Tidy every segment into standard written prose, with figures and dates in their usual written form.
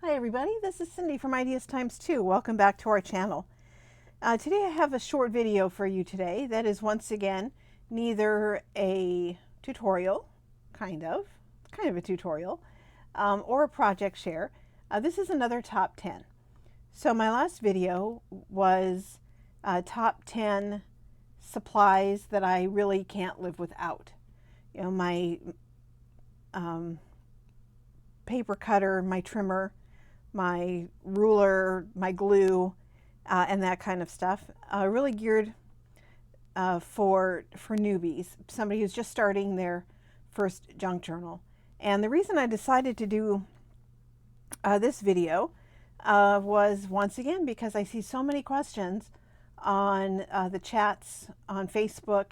Hi everybody, this is Cindy from Ideas Times 2. Welcome back to our channel. Today I have a short video for you today that is once again neither a tutorial, kind of a tutorial, or a project share. This is another top 10. So my last video was top 10 supplies that I really can't live without. You know, my paper cutter, my trimmer, my ruler, my glue, and that kind of stuff. Really geared for newbies, somebody who's just starting their first junk journal. And the reason I decided to do this video was once again because I see so many questions on the chats on Facebook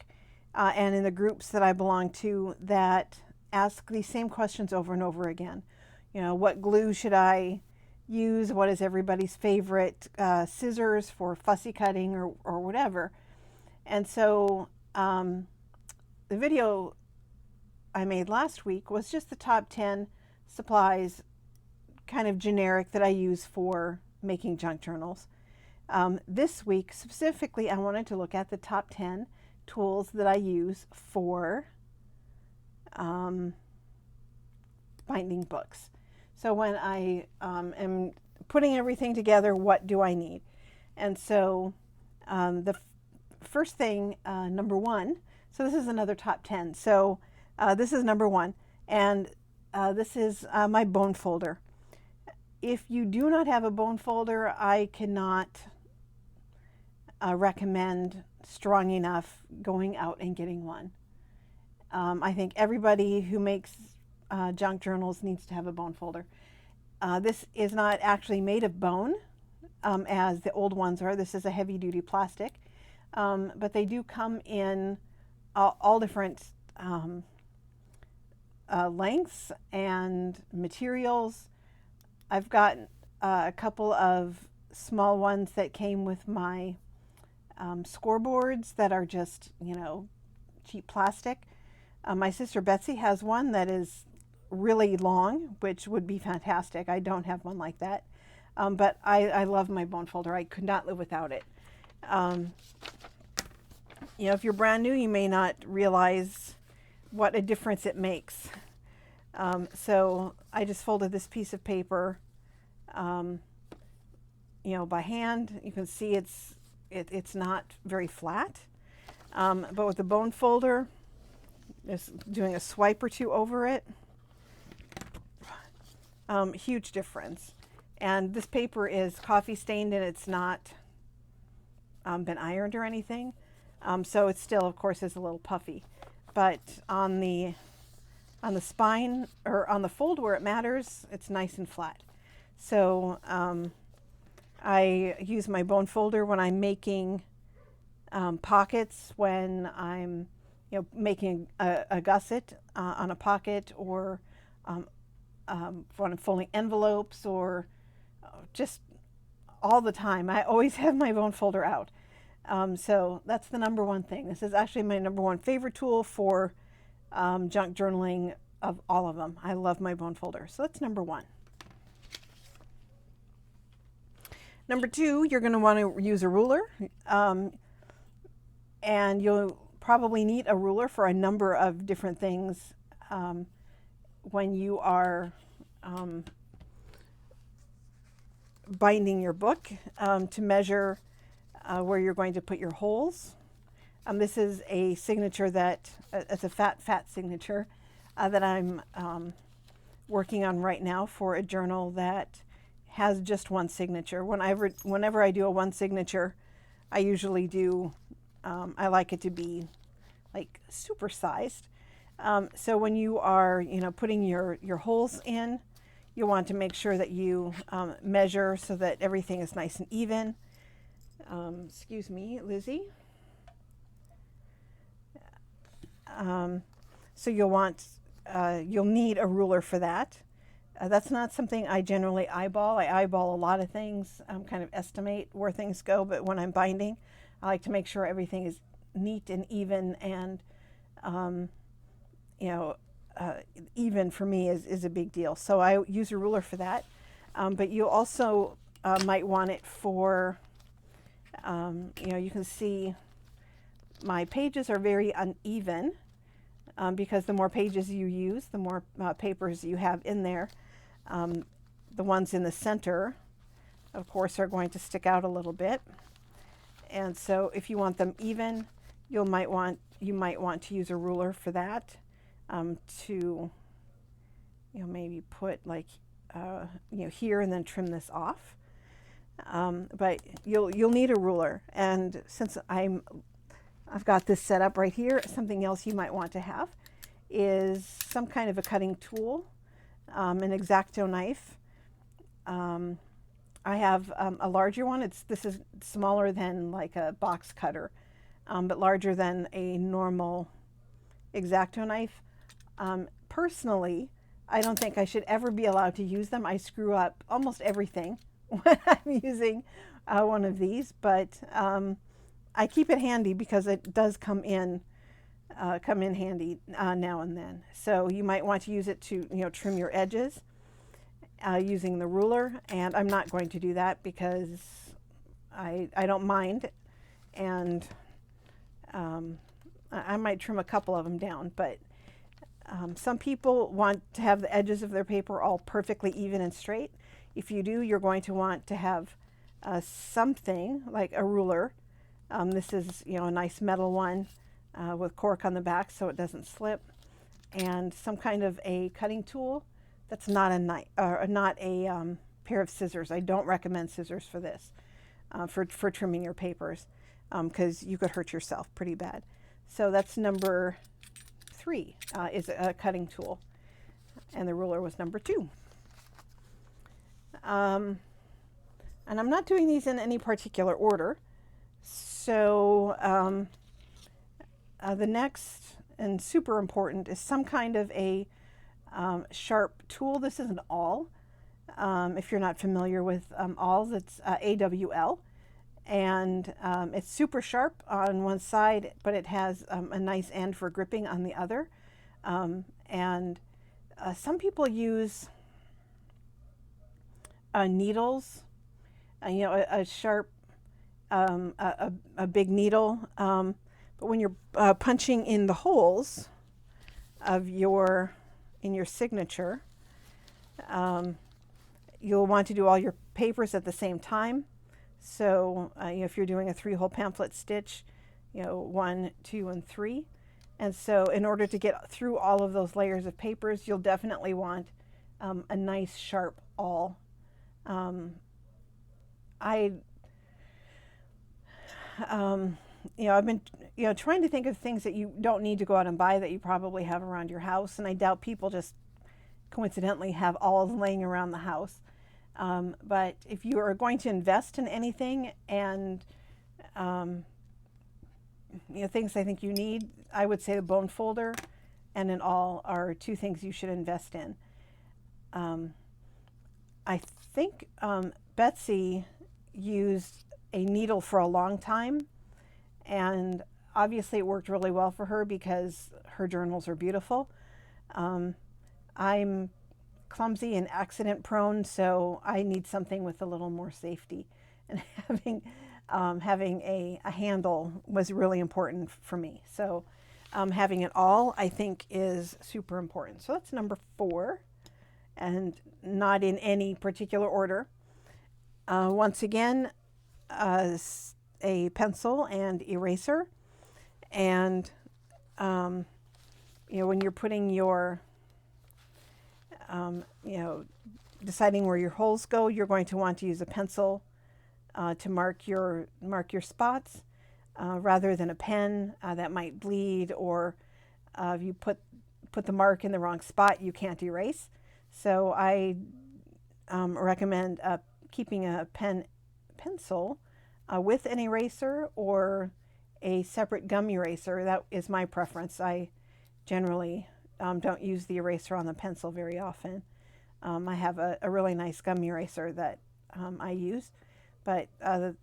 and in the groups that I belong to that ask these same questions over and over again. You know, what glue should I use? What is everybody's favorite scissors for fussy cutting or whatever? And so the video I made last week was just the top 10 supplies, kind of generic, that I use for making junk journals. This week specifically I wanted to look at the top 10 tools that I use for binding books. So when I am putting everything together, what do I need? And so the first thing, number one, so this is another top 10. So this is number one, and this is my bone folder. If you do not have a bone folder, I cannot recommend strong enough going out and getting one. I think everybody who makes junk journals needs to have a bone folder. This is not actually made of bone as the old ones are. This is a heavy duty plastic, but they do come in all different lengths and materials. I've got a couple of small ones that came with my scoreboards that are just, you know, cheap plastic. My sister Betsy has one that is really long, which would be fantastic. I don't have one like that, but I love my bone folder. I could not live without it. You know, if you're brand new, you may not realize what a difference it makes. So I just folded this piece of paper, you know, by hand. You can see it's not very flat, but with the bone folder, just doing a swipe or two over it, huge difference. And this paper is coffee stained and it's not been ironed or anything, so it still, of course, is a little puffy. But on the spine or on the fold where it matters, it's nice and flat. So I use my bone folder when I'm making pockets, when I'm, you know, making a gusset on a pocket, or when I'm folding envelopes, or just all the time. I always have my bone folder out. So that's the number one thing. This is actually my number one favorite tool for junk journaling of all of them. I love my bone folder. So that's number one. Number two, you're going to want to use a ruler. And you'll probably need a ruler for a number of different things when you are binding your book, to measure where you're going to put your holes. This is a signature that, it's a fat signature that I'm working on right now for a journal that has just one signature. Whenever I do a one signature, I usually do, I like it to be like super sized. So when you are, you know, putting your holes in, you want to make sure that you measure so that everything is nice and even. Excuse me, Lizzie. So you'll need a ruler for that. That's not something I generally eyeball. I eyeball a lot of things, kind of estimate where things go, but when I'm binding, I like to make sure everything is neat and even, and you know, even for me is a big deal. So I use a ruler for that. But you also might want it for, you can see my pages are very uneven because the more pages you use, the more papers you have in there. The ones in the center, of course, are going to stick out a little bit. And so if you want them even, you might want to use a ruler for that, to maybe put like here and then trim this off. But you'll need a ruler, and since I've got this set up right here, something else you might want to have is some kind of a cutting tool, an X-Acto knife. I have a larger one. This is smaller than like a box cutter, but larger than a normal X-Acto knife. Personally, I don't think I should ever be allowed to use them. I screw up almost everything when I'm using one of these, but I keep it handy because it does come in handy now and then. So you might want to use it to trim your edges using the ruler, and I'm not going to do that because I don't mind, and I might trim a couple of them down, but some people want to have the edges of their paper all perfectly even and straight. If you do, you're going to want to have something like a ruler. This is a nice metal one with cork on the back so it doesn't slip, and some kind of a cutting tool that's not a knife or not a pair of scissors. I don't recommend scissors for this, for trimming your papers, because you could hurt yourself pretty bad. So that's number 3, is a cutting tool, and the ruler was number 2. And I'm not doing these in any particular order. So the next and super important is some kind of a sharp tool. This is an awl. If you're not familiar with awls, it's AWL. And it's super sharp on one side, but it has a nice end for gripping on the other. And some people use needles, a sharp, a big needle. But when you're punching in the holes of in your signature, you'll want to do all your papers at the same time. So if you're doing a 3-hole pamphlet stitch, 1, 2, and 3. And so in order to get through all of those layers of papers, you'll definitely want a nice sharp awl. I've been trying to think of things that you don't need to go out and buy that you probably have around your house, and I doubt people just coincidentally have awls laying around the house. But if you are going to invest in anything, and things I think you need, I would say the bone folder and an awl are 2 things you should invest in. I think Betsy used a needle for a long time, and obviously it worked really well for her because her journals are beautiful. I'm clumsy and accident prone, so I need something with a little more safety, and having a handle was really important for me. So having it all, I think, is super important. So that's number 4, and not in any particular order. Once again, a pencil and eraser, and when you're putting your deciding where your holes go, you're going to want to use a pencil to mark your spots rather than a pen that might bleed, or if you put the mark in the wrong spot, you can't erase. So I recommend keeping a pencil with an eraser or a separate gum eraser. That is my preference. I generally don't use the eraser on the pencil very often. I have a really nice gum eraser that I use, but the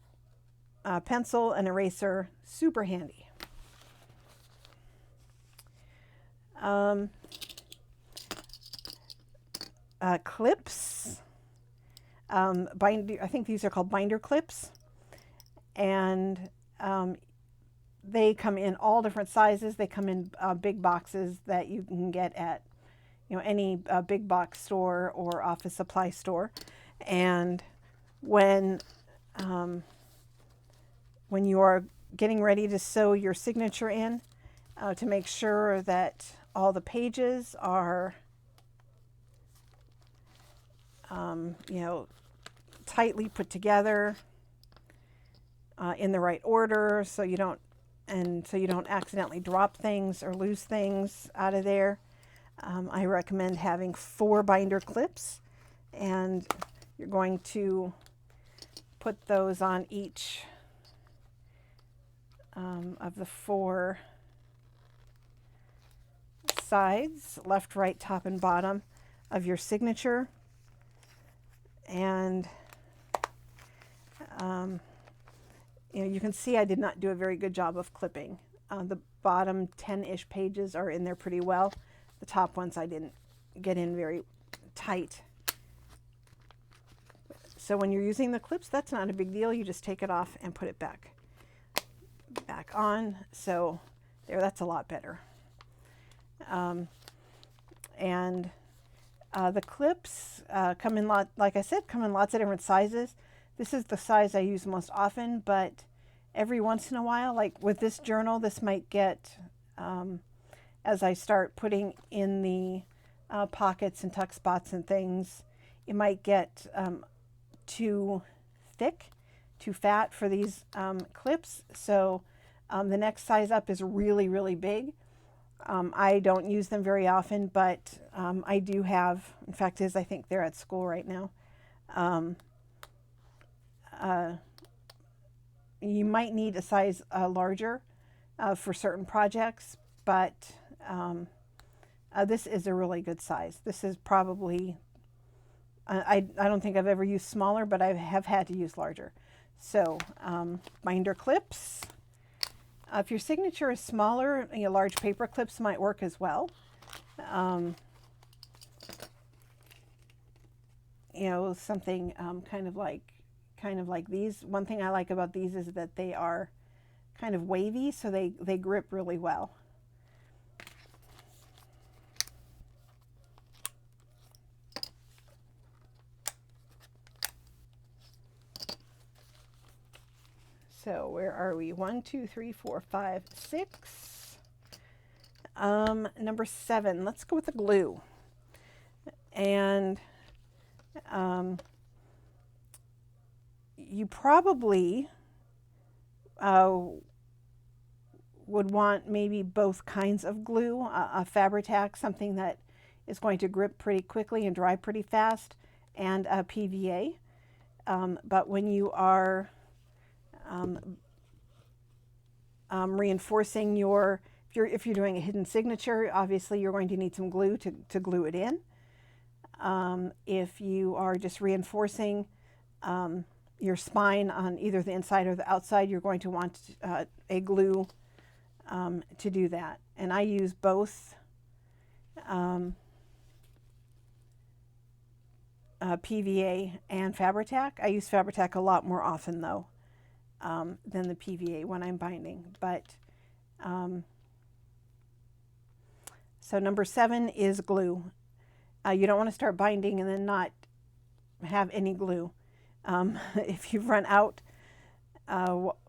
pencil and eraser, super handy. Clips. I think these are called binder clips, and they come in all different sizes. They come in big boxes that you can get at any big box store or office supply store. And when you are getting ready to sew your signature in, to make sure that all the pages are tightly put together in the right order, so you don't accidentally drop things or lose things out of there. I recommend having 4 binder clips, and you're going to put those on each of the 4 sides, left, right, top, and bottom of your signature. And you can see I did not do a very good job of clipping. The bottom 10-ish pages are in there pretty well. The top ones I didn't get in very tight. So when you're using the clips, that's not a big deal. You just take it off and put it back on. So there, that's a lot better. And the clips come in like I said, come in lots of different sizes. This is the size I use most often, but every once in a while, like with this journal, this might get, as I start putting in the pockets and tuck spots and things, it might get too thick, too fat for these clips. So the next size up is really, really big. I don't use them very often, but I do have, in fact, I think they're at school right now. You might need a size larger for certain projects, but this is a really good size. This is probably, I don't think I've ever used smaller, but I have had to use larger. So binder clips. If your signature is smaller, large paper clips might work as well. Something kind of like these. One thing I like about these is that they are kind of wavy, so they grip really well. So where are we? 1, 2, 3, 4, 5, 6. Number 7. Let's go with the glue. And you probably would want maybe both kinds of glue, a Fabri-Tac, something that is going to grip pretty quickly and dry pretty fast, and a PVA. But when you are reinforcing if you're doing a hidden signature, obviously you're going to need some glue to glue it in. If you are just reinforcing your spine on either the inside or the outside, you're going to want a glue to do that. And I use both PVA and Fabri-Tac. I use Fabri-Tac a lot more often though than the PVA when I'm binding. But so number 7 is glue. You don't want to start binding and then not have any glue. If you've run out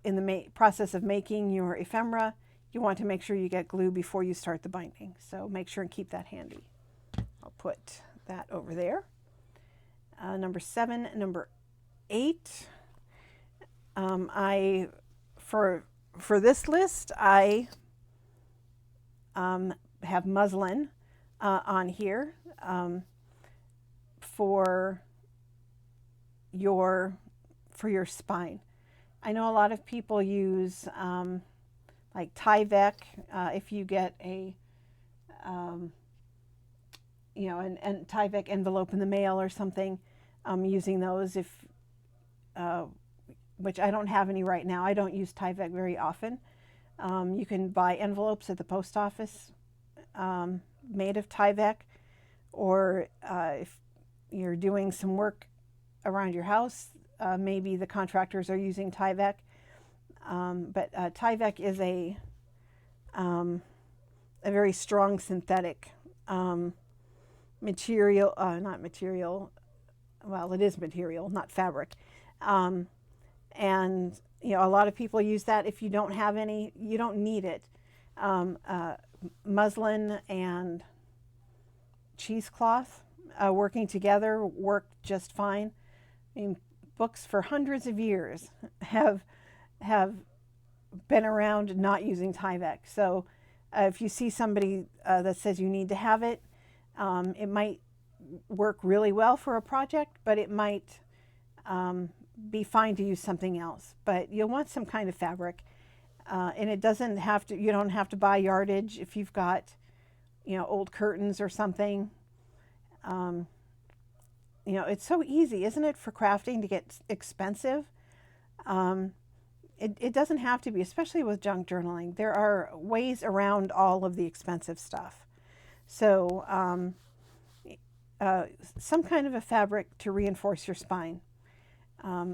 in the process of making your ephemera, you want to make sure you get glue before you start the binding. So make sure and keep that handy. I'll put that over there. Number 7, number 8. For this list, I have muslin on here for your spine. I know a lot of people use like Tyvek. If you get a an Tyvek envelope in the mail or something, using those. Which I don't have any right now. I don't use Tyvek very often. You can buy envelopes at the post office made of Tyvek, or if you're doing some work around your house. Maybe the contractors are using Tyvek, but Tyvek is a very strong synthetic material, not material, well, it is material, not fabric. And, a lot of people use that. If you don't have any, you don't need it. Muslin and cheesecloth working together work just fine. I mean, books for hundreds of years have been around not using Tyvek. So if you see somebody that says you need to have it, it might work really well for a project, but it might be fine to use something else. But you'll want some kind of fabric, and it doesn't have to. You don't have to buy yardage if you've got, old curtains or something. It's so easy, isn't it, for crafting to get expensive? It doesn't have to be, especially with junk journaling. There are ways around all of the expensive stuff. So some kind of a fabric to reinforce your spine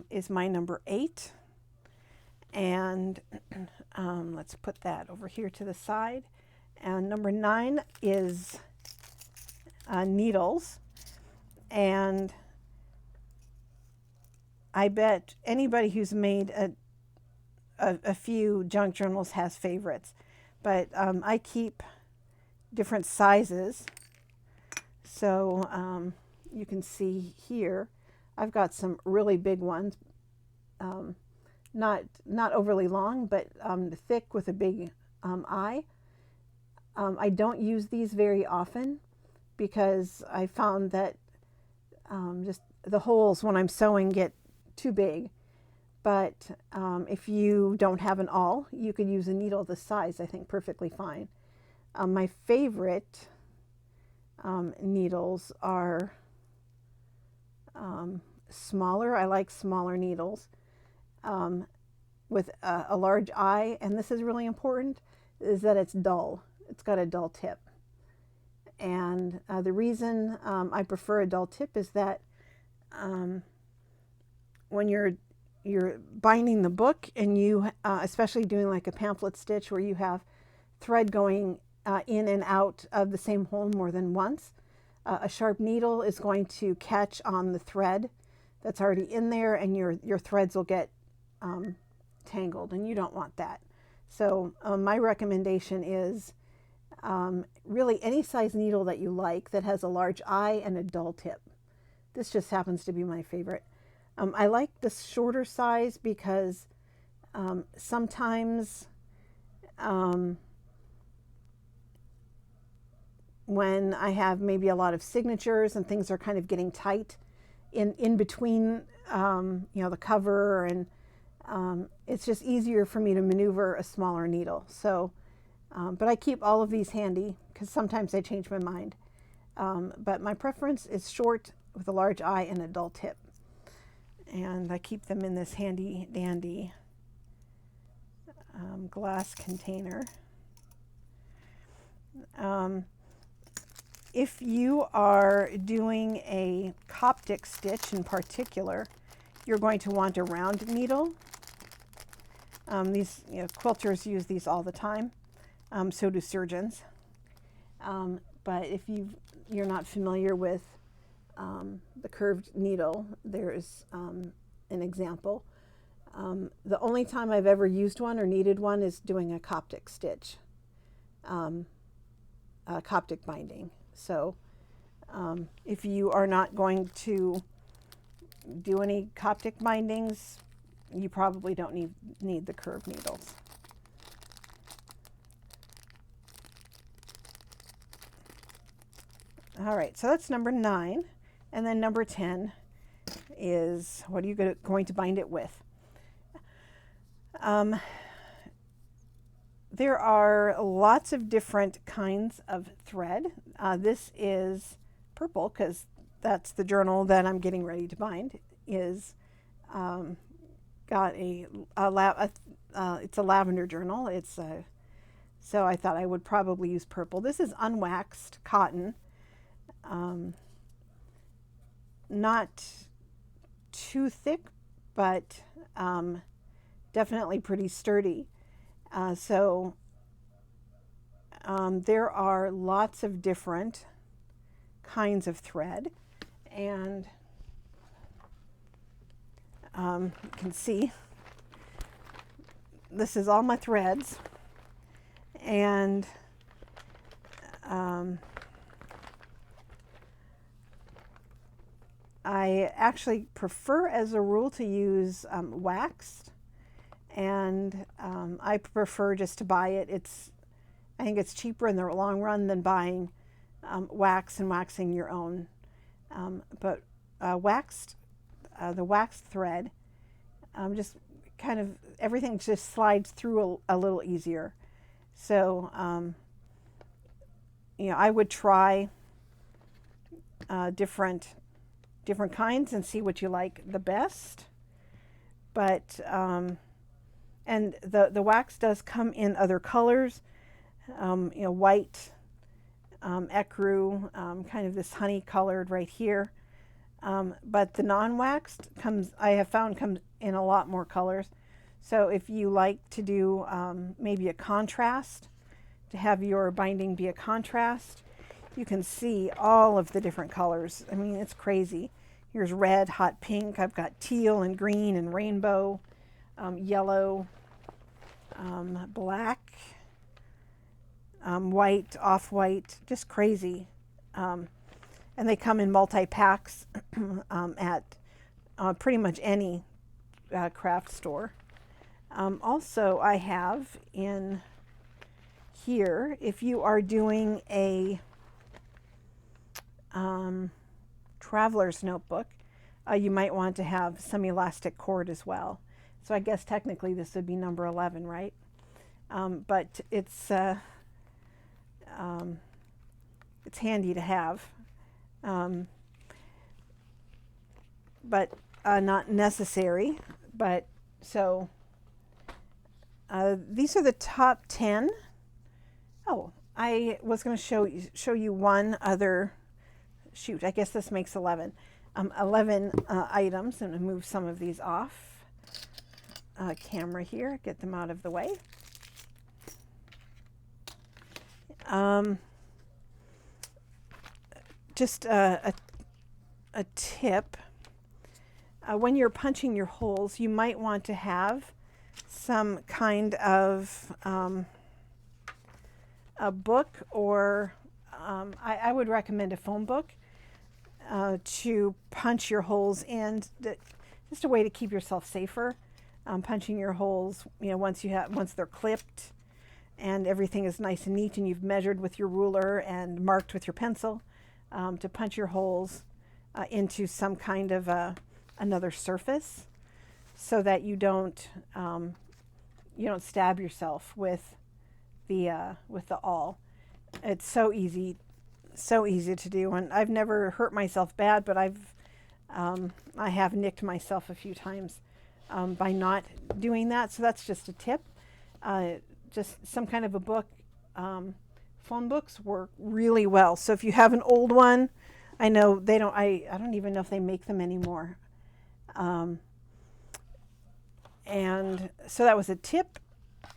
is my number 8. And let's put that over here to the side. And number 9 is needles. And I bet anybody who's made a few junk journals has favorites. But I keep different sizes. So you can see here, I've got some really big ones. Not overly long, but thick with a big eye. I don't use these very often because I found that just the holes when I'm sewing get too big. But if you don't have an awl, you could use a needle this size, I think, perfectly fine. My favorite needles are smaller. I like smaller needles with a large eye. And this is really important, is that it's dull. It's got a dull tip. And the reason I prefer a dull tip is that when you're binding the book, and you especially doing like a pamphlet stitch where you have thread going in and out of the same hole more than once, a sharp needle is going to catch on the thread that's already in there, and your threads will get tangled, and you don't want that. So my recommendation is really any size needle that you like that has a large eye and a dull tip. This just happens to be my favorite. I like the shorter size because sometimes when I have maybe a lot of signatures and things are kind of getting tight in between, the cover, and it's just easier for me to maneuver a smaller needle. So, but I keep all of these handy because sometimes I change my mind. But my preference is short with a large eye and a dull tip. And I keep them in this handy dandy glass container. If you are doing a Coptic stitch in particular, you're going to want a round needle. These quilters use these all the time. So do surgeons. But if you're not familiar with the curved needle, there's an example. The only time I've ever used one or needed one is doing a Coptic stitch, Coptic binding. So if you are not going to do any Coptic bindings, you probably don't need the curved needles. All right, so that's number 9. And then number 10 is, what are you going to bind it with? There are lots of different kinds of thread. This is purple because that's the journal that I'm getting ready to bind. Is got it's a lavender journal. So I thought I would probably use purple. This is unwaxed cotton. Not too thick, but definitely pretty sturdy. There are lots of different kinds of thread, and you can see this is all my threads, and I actually prefer as a rule to use waxed, and I prefer just to buy it. I think it's cheaper in the long run than buying wax and waxing your own. But the waxed thread, just kind of everything just slides through a little easier. So I would try different kinds and see what you like the best. But and the wax does come in other colors, white, ecru, kind of this honey colored right here. But the non-waxed I have found comes in a lot more colors. So if you like to do maybe a contrast, to have your binding be a contrast, you can see all of the different colors. I mean, it's crazy. Here's red, hot pink. I've got teal and green and rainbow, yellow, black, white, off-white, just crazy. And they come in multi-packs at pretty much any craft store. Also, I have in here, if you are doing a traveler's notebook, you might want to have some elastic cord as well. So I guess technically this would be number 11, right? But it's handy to have, but not necessary. But so these are the top 10. Oh, I was going to show you one other. Shoot, I guess this makes 11. 11 items. I'm going to move some of these off camera here, get them out of the way. Just a tip. When you're punching your holes, you might want to have some kind of a book, or I would recommend a phone book to punch your holes in. Just a way to keep yourself safer. Punching your holes, once they're clipped and everything is nice and neat, and you've measured with your ruler and marked with your pencil, to punch your holes into some kind of another surface, so that you don't stab yourself with the awl. It's so easy to do, and I've never hurt myself bad, but I have nicked myself a few times by not doing that. So that's just a tip. Just some kind of a book. Phone books work really well. So if you have an old one, I know they don't. I don't even know if they make them anymore. And so that was a tip,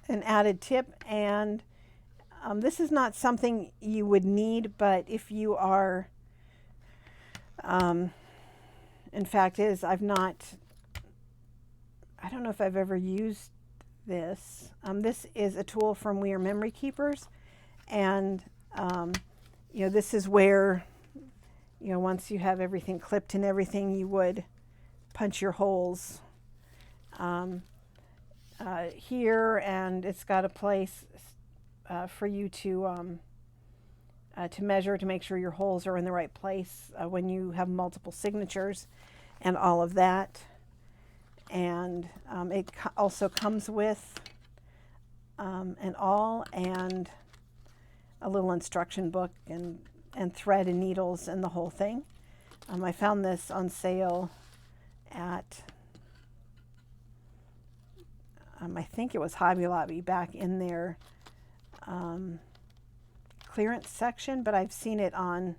an added tip. And this is not something you would need, but if you are, in fact, I don't know if I've ever used this. This is a tool from We Are Memory Keepers, and this is where, once you have everything clipped and everything, you would punch your holes here, and it's got a place for you to measure, to make sure your holes are in the right place when you have multiple signatures and all of that. And it also comes with an awl and a little instruction book and thread and needles and the whole thing. I found this on sale at I think it was Hobby Lobby, back in their clearance section, but I've seen it on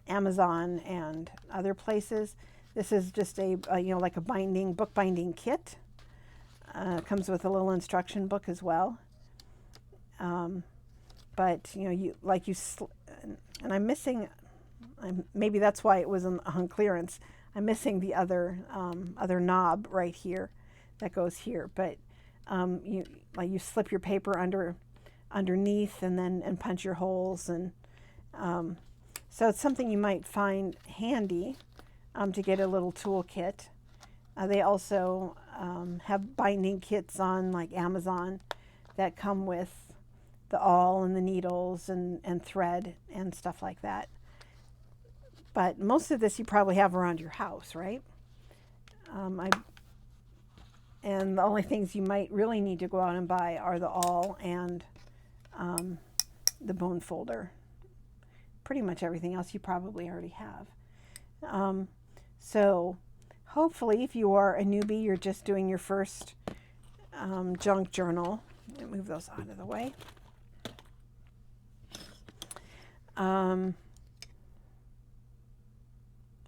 Amazon and other places. This is just a like a book binding kit. Comes with a little instruction book as well. But and I'm missing. Maybe that's why it was on clearance. I'm missing the other knob right here that goes here. But you slip your paper underneath and punch your holes, and so it's something you might find handy to get a little tool kit. They also have binding kits on like Amazon that come with the awl and the needles and thread and stuff like that. But most of this you probably have around your house, right? And the only things you might really need to go out and buy are the awl and the bone folder. Pretty much everything else you probably already have. So hopefully, if you are a newbie, you're just doing your first junk journal. Let me move those out of the way.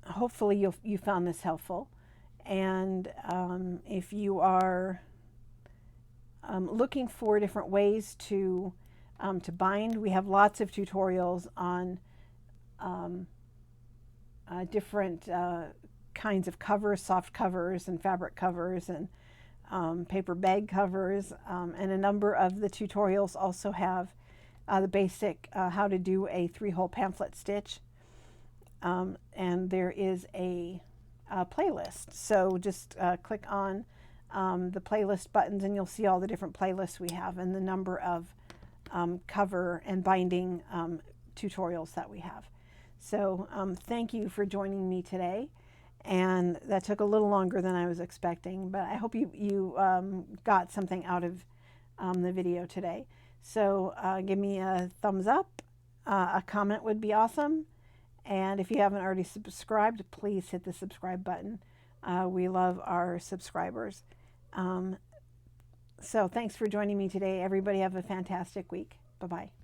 Hopefully you found this helpful, and if you are looking for different ways to bind, we have lots of tutorials on different kinds of covers, soft covers and fabric covers and paper bag covers, and a number of the tutorials also have the basic how to do a 3-hole pamphlet stitch. And there is a playlist. So just click on the playlist buttons and you'll see all the different playlists we have and the number of cover and binding tutorials that we have. So thank you for joining me today. And that took a little longer than I was expecting, but I hope you got something out of the video today. So give me a thumbs up. A comment would be awesome. And if you haven't already subscribed, please hit the subscribe button. We love our subscribers. So thanks for joining me today. Everybody have a fantastic week. Bye-bye.